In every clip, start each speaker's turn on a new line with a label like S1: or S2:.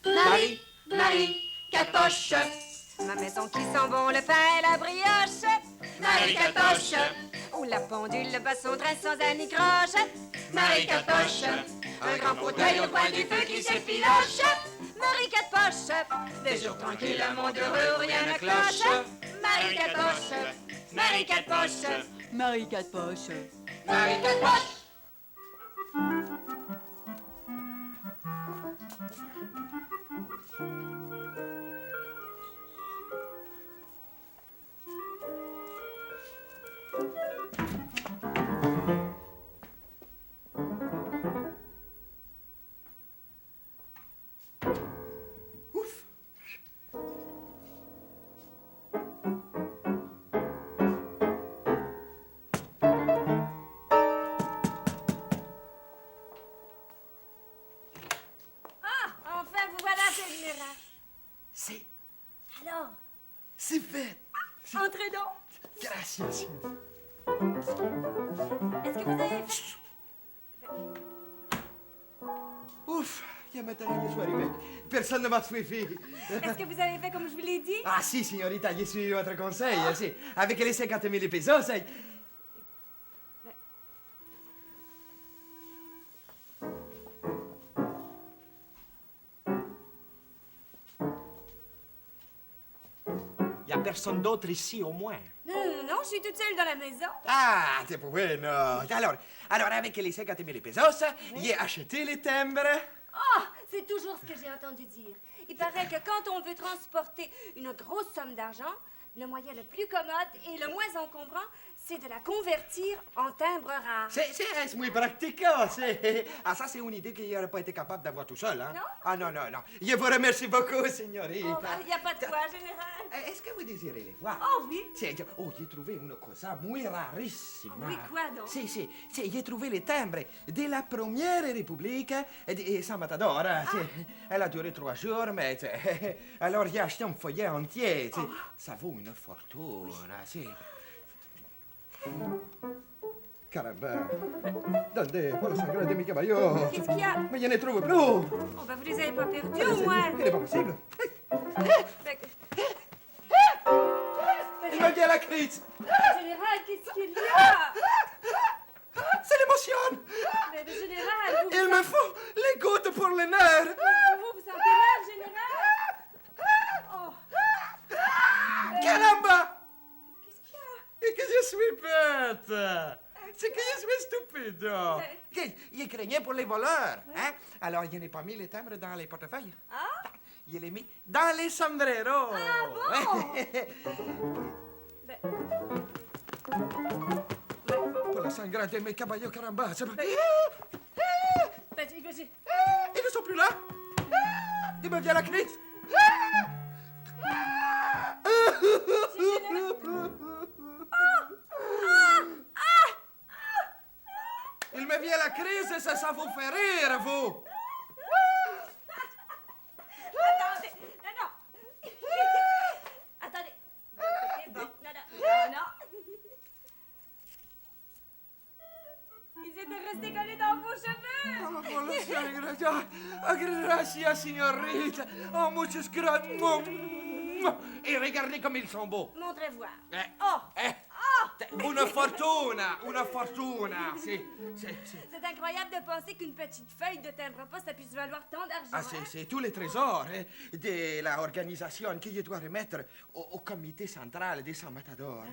S1: Marie, Marie, Catoche.
S2: Ma maison qui sent bon le pain et la brioche.
S1: Marie Catoche.
S2: Où la pendule bat son train sans anicroche.
S1: Marie Catoche.
S2: Un grand fauteuil au coin du feu qui s'effiloche. Marie Quatre Poches.
S1: Des jours tranquilles, un monde heureux où rien ne cloche.
S2: Marie Catoche.
S1: Marie Quatre Poches.
S3: Marie Quatre Poches.
S1: Marie Quatre Poches.
S2: Enfin, vous voilà, c'est général.
S4: C'est
S2: Alors,
S4: fait.
S2: entrez donc.
S4: Gracias.
S2: Est-ce que vous avez fait...
S4: Ouf, che mattina je suis arrivé. Personne ne m'a suivi.
S2: Est-ce que vous avez fait comme je vous l'ai dit?
S4: Ah si, signorita, je suis votre conseil, si. Avec les 50 000 pesos, c'est... Il n'y a personne d'autre ici, au moins.
S2: Non, je suis toute seule dans la maison.
S4: Ah, c'est bueno. Alors, avec les 50 000 pesos, j'ai acheté les timbres.
S2: Oh, c'est toujours ce que j'ai entendu dire. Il paraît que quand on veut transporter une grosse somme d'argent, le moyen le plus commode et le moins encombrant, c'est de la convertir en timbre rare.
S4: C'est muy pratique. Ah, ça, c'est une idée que j'aurais pas été capable d'avoir tout seul, hein?
S2: Non?
S4: Ah, non. Je vous remercie beaucoup, signorita.
S2: Il n'y a pas de quoi, général.
S4: Est-ce que vous désirez les voir?
S2: Oh oui.
S4: J'ai trouvé une cosa muy rarissima.
S2: Oui, quoi donc?
S4: J'ai trouvé les timbres de la Première République de San Matador. Elle a duré 3 jours, mais... Alors, j'ai acheté un feuillet entier. Ça vaut une fortune, Caramba. Donde? Por la sangre de mi caballo.
S2: Qu'est-ce qu'il y a?
S4: Mais je ne trouve plus.
S2: Oh, ben vous les avez pas perdus, au moins.
S4: Il n'est pas possible.
S2: Ben,
S4: Il me vient la crise.
S2: général, qu'est-ce qu'il y a?
S4: C'est l'émotion.
S2: Mais le général, vous...
S4: Il me faut les gouttes pour les nerfs.
S2: Vous sentez mal, général? Oh.
S4: Caramba!
S2: Qu'est-ce qu'il y a?
S4: Et que je suis bête! C'est que je suis stupide! Je craignais pour les voleurs, hein? Alors, je n'ai pas mis les timbres dans les portefeuilles.
S2: Ah?
S4: Je les mis dans les sombreros.
S2: Ah bon? Ben...
S4: Pour la sangre de mes caballos, caramba!
S2: Ben,
S4: Ils ne sont plus là! Il me vient la crise! Il me vient la crise et ça vous fait rire, vous!
S2: Attendez, non. Attendez. Bon, non. Ils étaient restés collés dans vos cheveux.
S4: Oh, por la sangre, ya. Gracias, signorita. Oh, muchas gracias. Et regardez comme ils sont beaux.
S2: Montrez voir.
S4: Oh! Una fortuna! C'est
S2: C'est incroyable de penser qu'une petite feuille de timbre-poste, ça puisse valoir tant d'argent.
S4: Ah, c'est tous les trésors de l'organisation que je dois remettre au comité central de San Matador.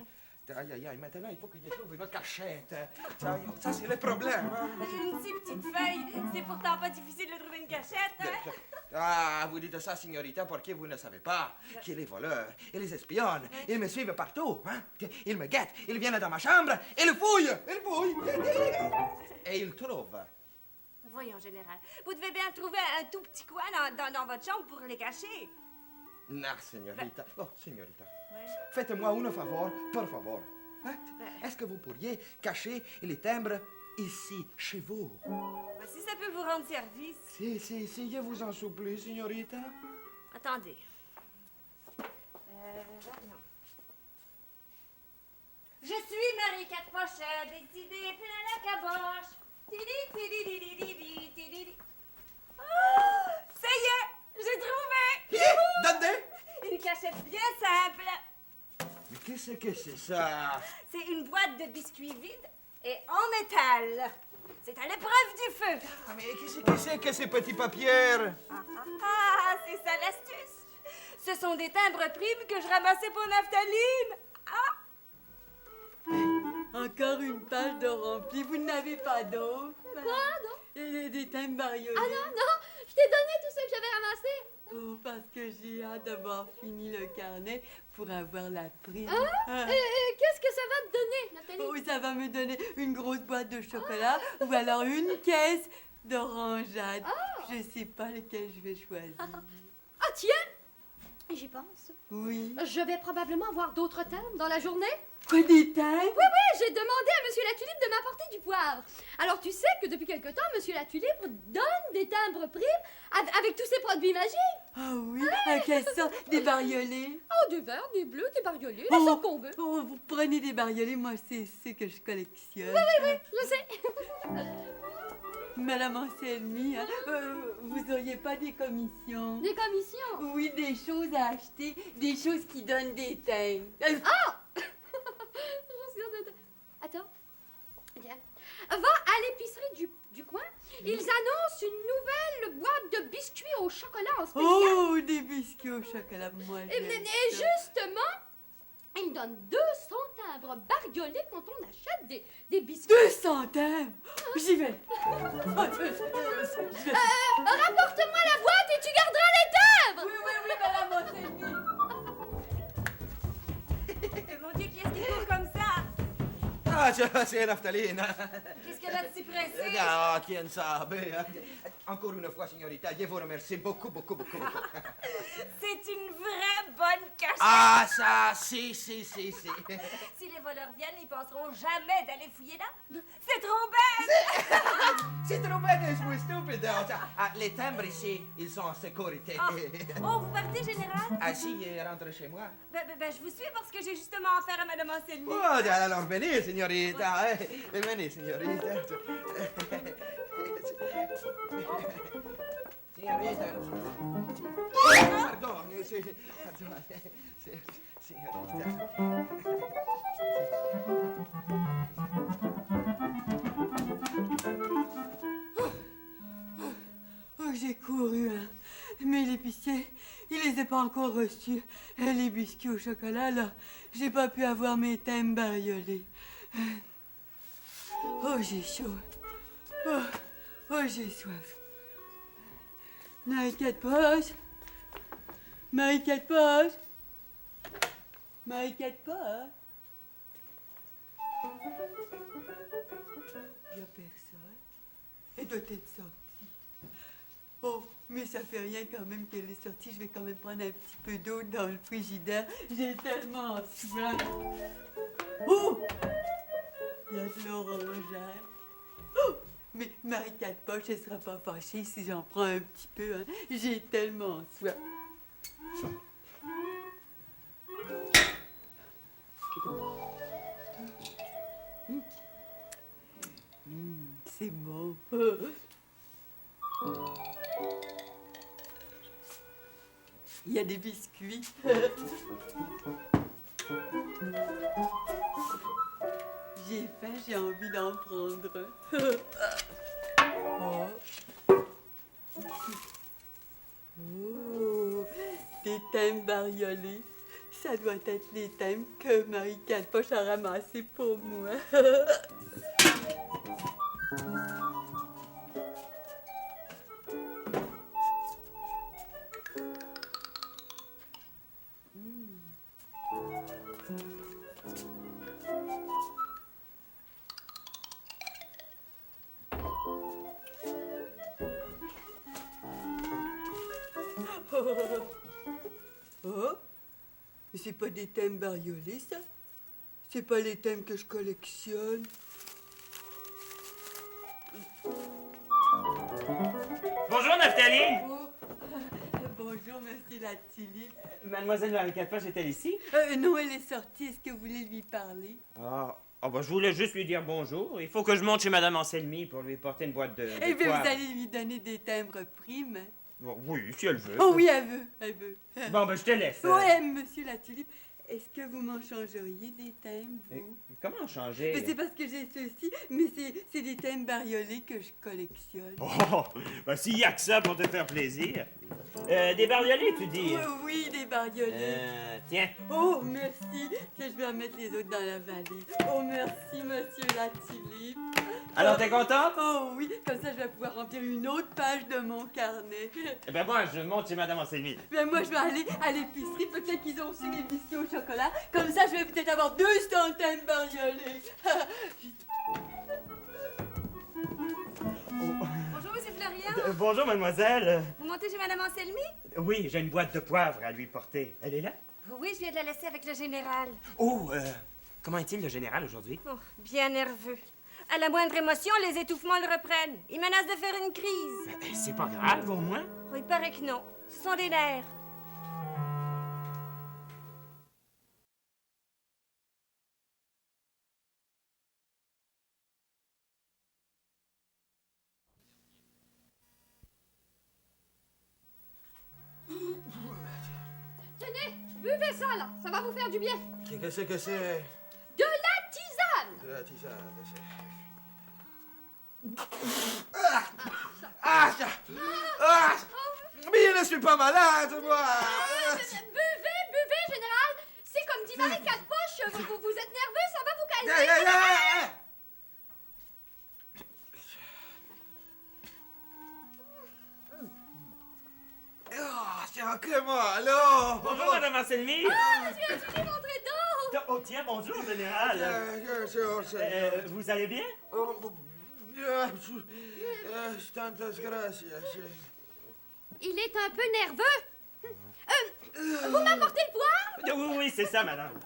S4: Aïe, aïe, aïe, maintenant, il faut que je trouve une cachette. Ça c'est le problème. Hein?
S2: Une si petite feuille, c'est pourtant pas difficile de trouver une cachette, hein?
S4: Ah, vous dites ça, signorita, parce que vous ne savez pas que les voleurs et les espions, ils me suivent partout. Hein? Ils me guettent, ils viennent dans ma chambre, ils fouillent. Et ils trouvent.
S2: Voyons, général, vous devez bien trouver un tout petit coin dans votre chambre pour les cacher.
S4: Non, signorita. Oh, signorita.
S2: Ouais.
S4: Faites-moi un favor, por favor. Hein?
S2: Ben.
S4: Est-ce que vous pourriez cacher les timbres ici, chez vous?
S2: Ben, si ça peut vous rendre service.
S4: Si, je vous en supplie, signorita.
S2: Attendez. Non. Je suis Marie Quatre Poches, décidée plein la caboche. Tidi. Oh, ça y est, j'ai trouvé.
S4: Donnez!
S2: Une cachette bien simple.
S4: Mais qu'est-ce que c'est ça?
S2: C'est une boîte de biscuits vide et en métal. C'est à l'épreuve du feu.
S4: Ah, mais qu'est-ce que c'est que ces petits papiers?
S2: C'est ça l'astuce. Ce sont des timbres primes que je ramassais pour Naphtaline.
S3: Encore une page de rempli. Vous n'avez pas d'autre?
S5: Quoi, non?
S3: Des timbres bariolés.
S5: Ah non, je t'ai donné tout ce que j'avais ramassé.
S3: Oh, parce que j'ai hâte d'avoir fini le carnet pour avoir la prime.
S5: Qu'est-ce que ça va te donner, Nathalie?
S3: Oh, ça va me donner une grosse boîte de chocolat ou alors une caisse d'orangeade. Je sais pas lequel je vais choisir.
S5: Ah tiens, j'y pense.
S3: Oui.
S5: Je vais probablement avoir d'autres timbres dans la journée.
S3: Quoi, des timbres?
S5: Oui, j'ai demandé à Monsieur Latulipe de m'apporter du poivre. Alors tu sais que depuis quelque temps, Monsieur Latulipe donne des timbres primes avec tous ses produits magiques.
S3: Ah oui, à quelle sorte? Des bariolés?
S5: Oh, des verts, des bleus, des bariolés, la sorte qu'on veut.
S3: Oh, vous prenez des bariolés, moi c'est ce que je collectionne.
S5: Je sais.
S3: Madame Anselmi, hein, vous auriez pas des commissions?
S5: Des commissions.
S3: Oui, des choses à acheter, des choses qui donnent des timbres.
S5: Attends. Tiens. Va à l'épicerie du coin. Ils annoncent une nouvelle boîte de biscuits au chocolat en spécial.
S3: Oh, des biscuits au chocolat, moi
S5: Et
S3: j'aime ça.
S5: justement, ils donnent 200 timbres bariolés quand on achète des biscuits.
S3: 200 timbres! J'y vais!
S5: Rapporte-moi la boîte et tu garderas les timbres.
S3: Oui, madame Anselmi!
S2: Mon Dieu, qui est-ce qui court comme ça?
S4: Ah, c'est Naphtaline.
S2: Qu'est-ce qu'elle a de si pressé?
S4: Ah, qui en sabe? Encore une fois, signorita, je vous remercie beaucoup.
S2: C'est une vraie bonne cachette.
S4: Ah, ça, si.
S2: Si les voleurs viennent, ils penseront jamais d'aller fouiller là. C'est trop bête.
S4: C'est trop bête, je suis stupide. Ah, les timbres ici, ils sont en sécurité.
S2: Oh, vous partez, général?
S4: Ah, si, je rentre chez moi.
S2: Ben, je vous suis parce que j'ai justement affaire à Madame Anselmi.
S4: Oh, alors venez, signorita. Venez, signorita. Signorita. Pardon, signorita.
S3: Oh, j'ai couru, hein. Mais l'épicier, il les a pas encore reçus. Et les biscuits au chocolat, là, j'ai pas pu avoir mes timbres bariolés. Oh, j'ai chaud. Oh, j'ai soif. Marie Quatre Poches. Marie Quatre Poches. Marie Quatre Poches. Il n'y a personne. Elle doit être sortie. Oh, mais ça fait rien quand même qu'elle est sortie. Je vais quand même prendre un petit peu d'eau dans le frigidaire. J'ai tellement soif. Oh! Il y a de l'orangère. Oh! Mais Marie Quatre Poches, elle sera pas fâchée si j'en prends un petit peu. Hein. J'ai tellement soif. C'est bon. Il y a des biscuits. J'ai faim, j'ai envie d'en prendre un. Oh, des timbres bariolés. Ça doit être les thèmes que Marie Catoche a ramassés pour moi. Oh, mais c'est pas des thèmes bariolés, ça? C'est pas les thèmes que je collectionne.
S6: Bonjour, Naphtali!
S3: Oh, bonjour, monsieur Latulipe.
S6: Mademoiselle Marie Catoche est-elle ici?
S3: Non, elle est sortie. Est-ce que vous voulez lui parler?
S6: Bah, je voulais juste lui dire bonjour. Il faut que je monte chez Madame Anselmi pour lui porter une boîte de
S3: Eh bien,
S6: poivre.
S3: vous allez lui donner des timbres primes.
S6: Bon, oui, si elle veut.
S3: Oh oui, elle veut, elle veut.
S6: Bon, ben, je te laisse.
S3: Ouais, monsieur Latulipe, est-ce que vous m'en changeriez des thèmes, vous?
S6: Comment changer?
S3: Mais c'est parce que j'ai ceux-ci, mais c'est des thèmes bariolés que je collectionne.
S6: Oh, ben, s'il y a que ça pour te faire plaisir. Des bariolés, tu dis?
S3: Oui, des bariolés.
S6: Tiens.
S3: Oh, merci. Tiens, je vais en mettre les autres dans la valise. Oh, merci, monsieur Latulipe.
S6: Alors, t'es contente?
S3: Oh oui, comme ça, je vais pouvoir remplir une autre page de mon carnet.
S6: Eh ben, moi, je monte chez Madame Anselmi.
S3: Bien, moi, je vais aller à l'épicerie. Peut-être qu'ils ont aussi les biscuits au chocolat. Comme ça, je vais peut-être avoir 200 thèmes bariolés.
S2: Bonjour, monsieur Florian.
S6: Bonjour, mademoiselle.
S2: Vous montez chez Madame Anselmi?
S6: Oui, j'ai une boîte de poivre à lui porter. Elle est là?
S2: Oui, je viens de la laisser avec le général.
S6: Oh, comment est-il, le général, aujourd'hui?
S2: Oh, bien nerveux. À la moindre émotion, les étouffements le reprennent. Il menace de faire une crise.
S6: C'est pas grave, au moins.
S2: Oh, il paraît que non. Ce sont des nerfs.
S5: Tenez, buvez ça, là. Ça va vous faire du bien.
S4: Qu'est-ce que c'est?
S5: De la tisane.
S4: De la tisane, mais je ne suis pas malade, moi!
S5: Buvez, général. C'est comme dit Marie Catoche. Vous êtes nerveux, ça va vous calmer.
S4: C'est encore moi, alors!
S6: Bonjour, Madame Anselmi.
S5: Monsieur Latulipe, entrez donc.
S6: Oh, tiens, bonjour, général. Vous allez bien?
S4: Tantas gracias.
S5: Il est un peu nerveux. Vous m'apportez le poivre?
S6: Oui, c'est ça, madame.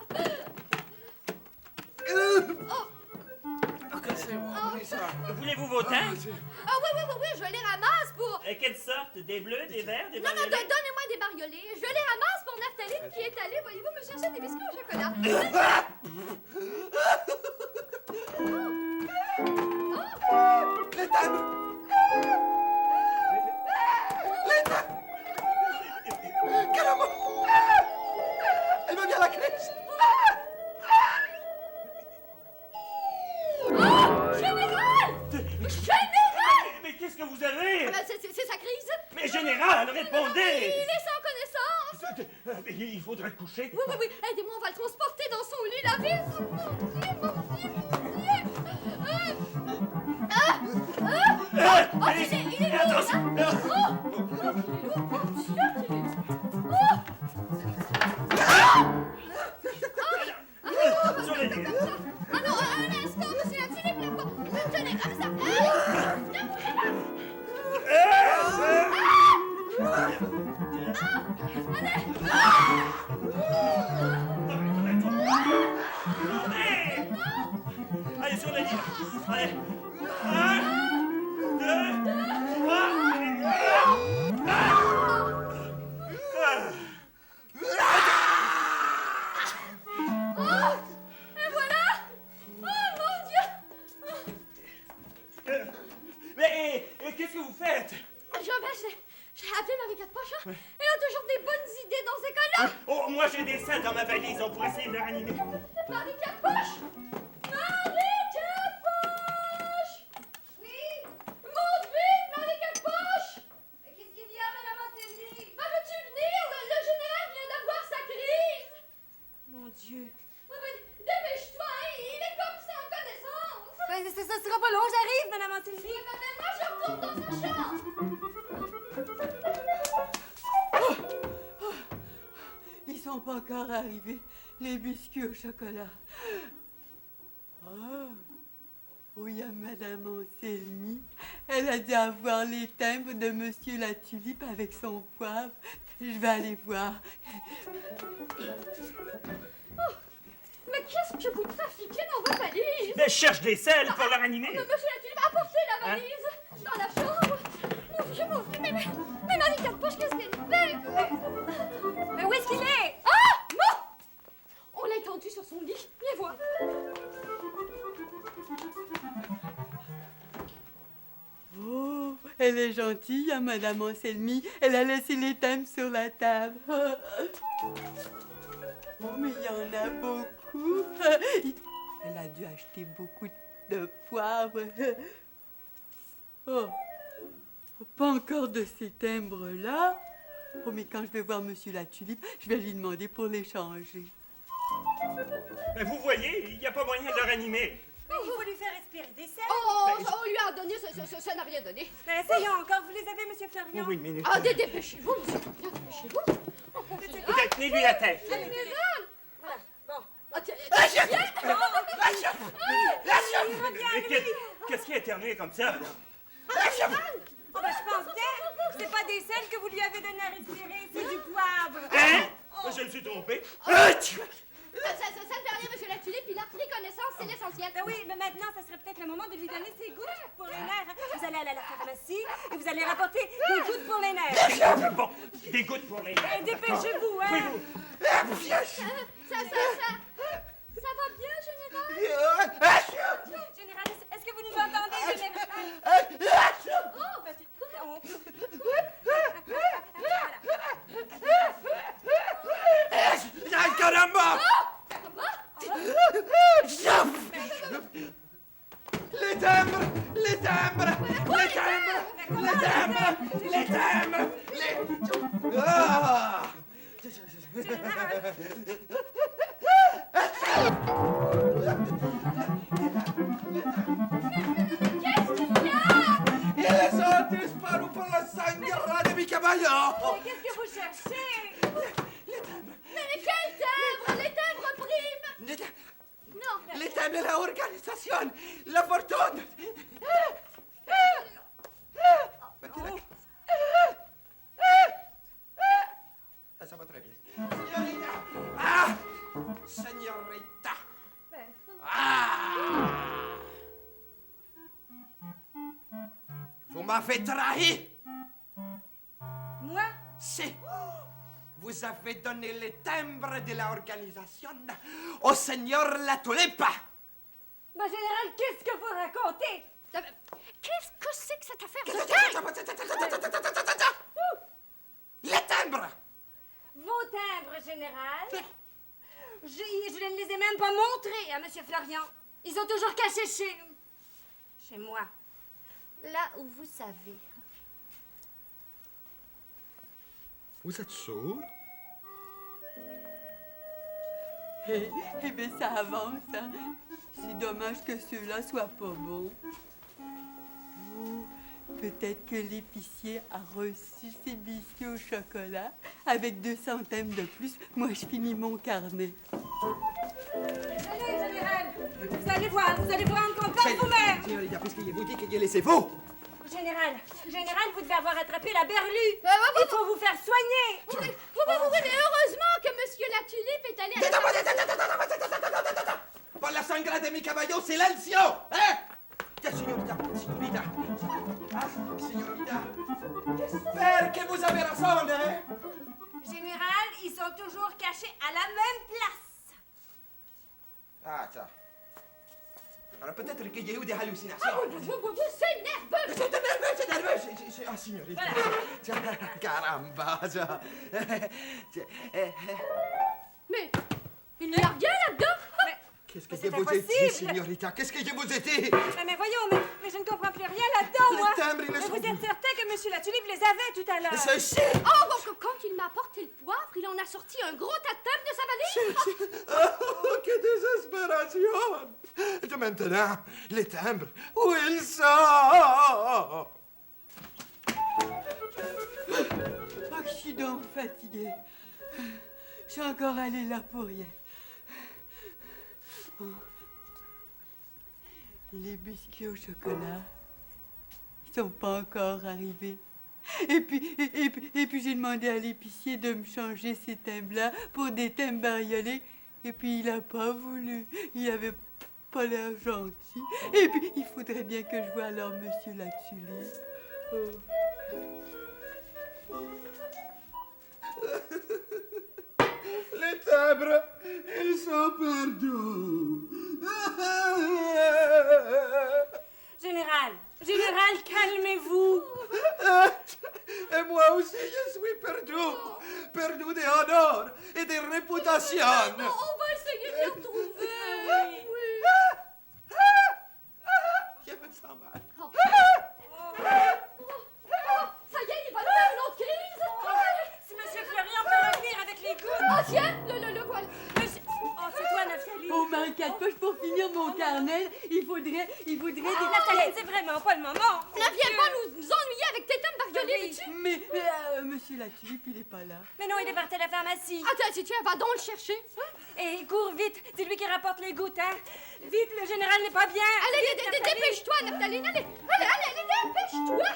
S4: C'est bon, ça.
S6: Voulez-vous vos thym?
S5: Ah oui, je les ramasse pour...
S6: Quelle sorte? Des bleus, des verts, des
S5: Non,
S6: bariolés?
S5: donnez-moi des bariolés. Je les ramasse pour Naphtali qui est allé, voyez-vous, me chercher des biscuits au chocolat.
S4: Les tables! Les tables! Caramba! Elle me vient la crise!
S5: Général! Général!
S6: Mais qu'est-ce que vous avez?
S5: Ah ben, c'est sa crise.
S6: Mais général,
S5: Il
S6: répondez!
S5: est sans connaissance.
S6: Il faudrait coucher.
S5: Oui, aidez-moi, on va le transporter dans son lit, la vie. Il est lourd,
S6: Attention! Sur les deux.
S5: Ah non, un instant, monsieur Latulipe, là, tenez, comme ça.
S6: Allez, sur les lits. Allez. 1, 2, 3.
S5: Et voilà. Oh, mon Dieu.
S6: Mais qu'est-ce que vous faites?
S5: J'ai appelé Marie Catoche. Elle a toujours des bonnes idées dans ces cas-là.
S6: Oh, moi j'ai des selles dans ma valise, on pourrait essayer de la ranimer.
S5: Marie Catoche. Marie Catoche.
S2: Oui?
S5: Monte vite, Marie Catoche.
S2: Qu'est-ce qu'il y a, Madame Anselmi?
S5: Ah, veux-tu venir? Le général vient d'avoir sa crise.
S2: ça sera pas long, j'arrive, Madame Anselmi.
S5: Mais moi, je retourne dans sa chambre.
S3: Ils sont pas encore arrivés, les biscuits au chocolat. Ah! Oh, il y a Madame Anselmi. Elle a dû avoir les timbres de Monsieur la Tulipe avec son poivre. Je vais aller voir.
S5: Mais qu'est-ce que vous trafiquez dans vos valises?
S6: Mais je cherche des selles pour le ranimer.
S5: Mais monsieur la Tulipe, apportez la valise dans la chambre. Mon Dieu, mais dans les 4 poches, qu'est-ce qu'elle fait?
S2: Mais où est-ce qu'il est?
S5: Ah! Non! On l'a étendu sur son lit. Viens voir.
S3: Oh, elle est gentille, hein, Madame Anselmi. Elle a laissé les timbres sur la table. Oh, mais il y en a beaucoup. Elle a dû acheter beaucoup de poivre. Oh, pas encore de ces timbres-là. Oh, mais quand je vais voir Monsieur la Tulipe, je vais lui demander pour les changer.
S6: Mais vous voyez, il n'y a pas moyen de le ranimer.
S2: Mais il faut lui faire respirer des selles.
S5: Oh, on lui a donné, ça n'a rien donné.
S2: Mais essayons encore, vous les avez, Monsieur Florian?
S6: Oui, mais...
S5: Ah, dépêchez-vous, monsieur Florian, dépêchez-vous.
S6: Peut-être tenez-lui la tête.
S2: Voilà, bon.
S5: Ah, tiens,
S6: Mais qu'est-ce qui a éternué comme ça?
S2: Oh, ben, je pense bien. C'est pas des selles que vous lui avez donné à respirer, c'est du poivre.
S6: Hein? Je me suis trompé.
S5: ça ne fait rien, monsieur la Tulipe, il a pris connaissance, c'est l'essentiel.
S2: Ben oui, mais maintenant, ça serait peut-être le moment de lui donner ses gouttes pour les nerfs. Hein. Vous allez aller à la pharmacie et vous allez rapporter des gouttes pour les nerfs.
S6: Bon, des gouttes pour les nerfs.
S2: Dépêchez-vous, hein.
S6: Oui, vous.
S5: Ça va bien, général?
S2: Général, est-ce que vous nous entendez, général? Oh, ben,
S4: Ay, caramba! Les timbres! Les timbres! Les timbres! Les timbres! Les timbres! Les... Ah! Ils ont disparu pour la sangre de mi caballo!
S2: qu'est-ce que vous cherchez?
S5: Mais quel timbre? Les timbres primes? Non.
S4: Les timbres de la organisation! La fortune! Ça va très bien. Signorita! Ah! Signorita! Ah! Vous m'avez trahi!
S2: Moi?
S4: Si! Vous avez donné les timbres de l'organisation au Seigneur La Tulipe!
S2: Ben, général, qu'est-ce que vous racontez?
S5: Qu'est-ce que c'est que cette affaire de
S4: Les timbres!
S2: Vos timbres, général? Je ne les ai même pas montrés à Monsieur Florian. Ils sont toujours cachés chez moi. Là où vous savez.
S4: Vous êtes sûr?
S3: Eh bien, ça avance, hein? C'est dommage que ceux-là soient pas bons. Oh, peut-être que l'épicier a reçu ses biscuits au chocolat. Avec 2 centimes de plus, moi, je finis mon carnet.
S2: Allez, général, vous allez voir, vous allez vous rendre compte par vous-même.
S4: Signorita, puisque vous dit que laissez-vous!
S2: Général, vous devez avoir attrapé la berlue.
S5: ouais.
S2: Il faut vous faire soigner.
S5: Oui, mais heureusement que monsieur la Tulipe est allé à la...
S4: Por la sangre de mi caballo, silencio! Hein? Signorita! Ah, signorita! J'espère que vous avez raison, hein?
S2: Général, ils sont toujours cachés à la même place.
S4: Ah, ça. Alors peut-être qu'il y a eu des hallucinations.
S5: C'est nerveux!
S4: C'est nerveux! Ah, signorita! Caramba!
S5: Mais il n'y a rien là-dedans!
S2: Mais
S4: Qu'est-ce que
S2: Mais
S4: je
S2: c'est
S4: vous ai dit,
S2: impossible.
S4: signorita? Qu'est-ce que je vous ai dit?
S2: Mais voyons, mais je ne comprends plus rien là-dedans, moi.
S4: Les timbres, ils ne
S2: Mais
S4: sont
S2: vous êtes
S4: plus.
S2: certain que monsieur la tulipe les avait tout à l'heure?
S4: Ceci!
S5: Oh, bon, quand il m'a apporté le poivre, il en a sorti un gros tas de timbres de sa valise.
S4: Oh, que désespération! De maintenant, les timbres, où ils sont?
S3: Oh, je suis donc fatiguée. Je suis encore allée là pour rien. Oh. Les biscuits au chocolat, ils sont pas encore arrivés. Et puis j'ai demandé à l'épicier de me changer ces timbres-là pour des timbres bariolés. Et puis il a pas voulu. Il avait pas l'air gentil. Et puis il faudrait bien que je voie alors monsieur la tulipe. Oh.
S4: Les timbres, ils sont perdus.
S2: Général, calmez-vous.
S4: Et moi aussi, je suis perdu. Perdu d'honneur et de réputation.
S5: On va essayer de les retrouver.
S4: Je me sens mal.
S5: Ça y est, il va nous faire une autre crise.
S2: Si monsieur Florian peut revenir avec les gouttes.
S5: Ah, tiens, le voilà.
S2: Oh, c'est toi, Naphtali.
S3: Oh, Marie-Quatre Poches, pour finir mon carnet, il faudrait des...
S2: Naphtali, c'est vraiment pas le moment.
S5: Ne viens pas nous ennuyer avec tes timbres bariolés,
S2: Oui.
S5: veux-tu?
S3: Mais monsieur la tulipe, il est pas là.
S2: Mais non, il est parti à la pharmacie.
S5: Attends, si tiens, va donc le chercher.
S2: Et cours vite, dis-lui qu'il rapporte les gouttes, hein. Vite, le général n'est pas bien.
S5: Allez,
S2: Vite, Naphtali.
S5: dépêche-toi, Naphtali. Allez, dépêche-toi.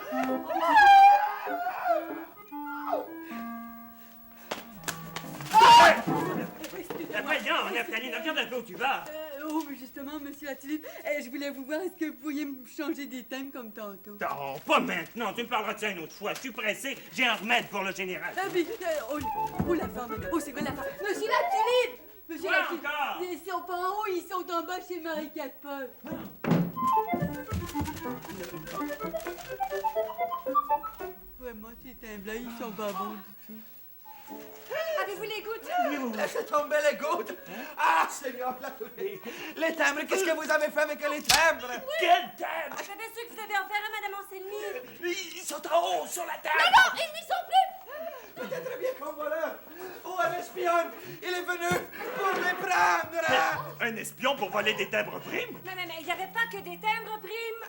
S6: Voyons, Naphtali, regarde un peu où tu vas.
S3: Oh, mais justement, monsieur la tulipe, je voulais vous voir, est-ce que vous pourriez me changer des thèmes comme tantôt?
S6: Oh, pas maintenant, tu me parleras de ça une autre fois. Je suis pressé, j'ai un remède pour le général.
S3: Ah, mais, oh, la femme, oh, c'est vrai, la femme. Monsieur la tulipe! Monsieur
S6: Quoi
S3: la tulipe!
S6: encore?
S3: Ils sont pas en haut, ils sont en bas chez Marie-Quatre Poches. Vraiment, ces thèmes-là, ils sont pas bons du tout.
S2: Avez-vous les gouttes?
S4: Laissez tomber les gouttes. Ah, Seigneur, la tulipe. Les timbres, qu'est-ce que vous avez fait avec les timbres?
S6: Quel thème?
S2: C'est bien sûr que vous avez affaire à Madame Anselmi.
S4: Ils sont en haut, sur la table.
S5: Non, ils n'y sont plus.
S4: Peut-être bien qu'un voleur ou un espion, il est venu pour les prendre.
S6: Un espion pour voler des timbres primes?
S2: Mais il n'y avait pas que des timbres primes.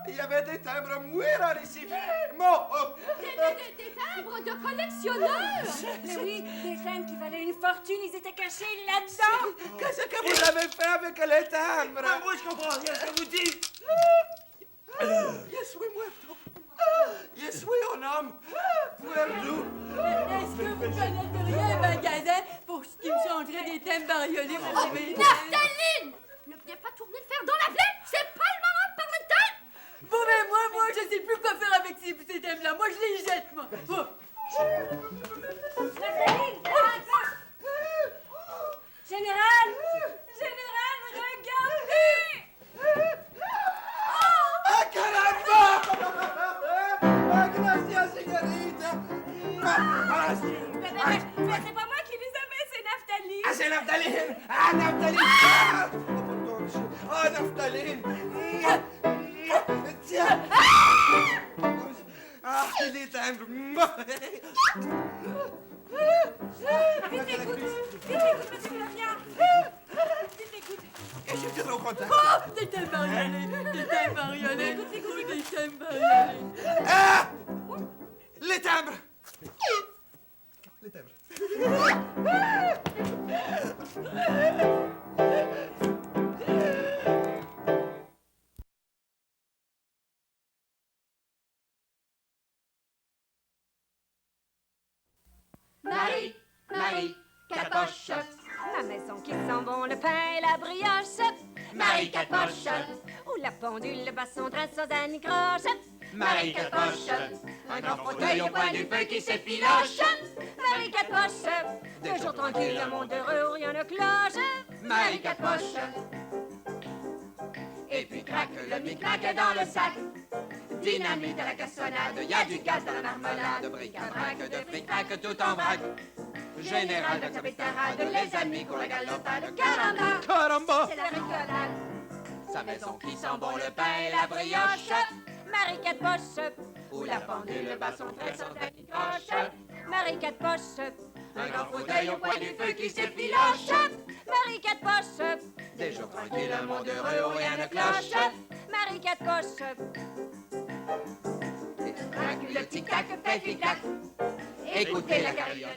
S4: Il y avait des timbres muy rarissimes. Bon,
S5: Des timbres de collectionneurs.
S2: Mais oui, des timbres qui valaient une fortune, ils étaient cachés là-dedans.
S4: qu'est-ce que vous avez fait avec les timbres?
S6: Moi, je comprends rien ce que vous dites.
S4: Je suis muerto. Je suis un homme perdu.
S3: Est-ce que vous connaîtriez un magasin pour qui me changerait des thèmes bariolés pour mes
S5: Naphtali! Ne viens pas tourner le fer dans la plaie. C'est pas le moment de parler de thème.
S3: Bon, ben moi, je sais plus quoi faire avec ces thèmes-là. Moi, je les jette, moi. Oh.
S2: Nathalie, attends. Général, regardez.
S4: ¡Ah, caramba! ¡Ah, gracias, señorita! Ah,
S2: Mais c'est pas moi qui les avais, c'est Naphtali.
S4: c'est Naphtali! Ah, Naphtali! Ah, oh, pardon. Ah, Naphtali! Tiens! Ah, les timbres!
S2: Vite les gouttes, monsieur Florian. Vite les gouttes.
S4: Je suis trop content!
S3: Oh, des thèmes bariolés. Des thèmes bariolés. Oh, des thèmes bariolés.
S4: Ah! Les timbres! Les timbres!
S1: Marie, Capoche.
S2: Ma maison qui sent bon le pain et la brioche.
S1: Marie Capoche.
S2: Ou la pendule, le basson train sans anicroche.
S1: Marie Capoche. Un grand fauteuil au coin du feu qui s'effiloche.
S2: Marie Capoche. Deux jours tranquilles, un monde heureux où rien ne cloche.
S1: Marie Capoche. Et puis craque le micmac dans le sac. Dynamite à la cassonade, y a du gaz dans la marmelade. Bric-à-brac, de fric-crac, tout en vrac. général de sa pétarade, les amis pour la galopade. Caramba,
S4: Caramba!
S2: C'est la rigolade.
S1: sa maison qui sent bon le pain et la brioche.
S2: Marie-Quatre Poches,
S1: Où la pendule bat son trait sans tapis croche.
S2: Marie-Quatre Poches,
S1: Un grand fauteuil au coin du feu qui s'effiloche.
S2: Marie-Quatre Poches,
S1: Des jours tranquilles, un monde heureux où rien ne cloche.
S2: Marie-Quatre Poches.
S1: Le tic-tac fait tic-tac. Écoutez la carillonnade.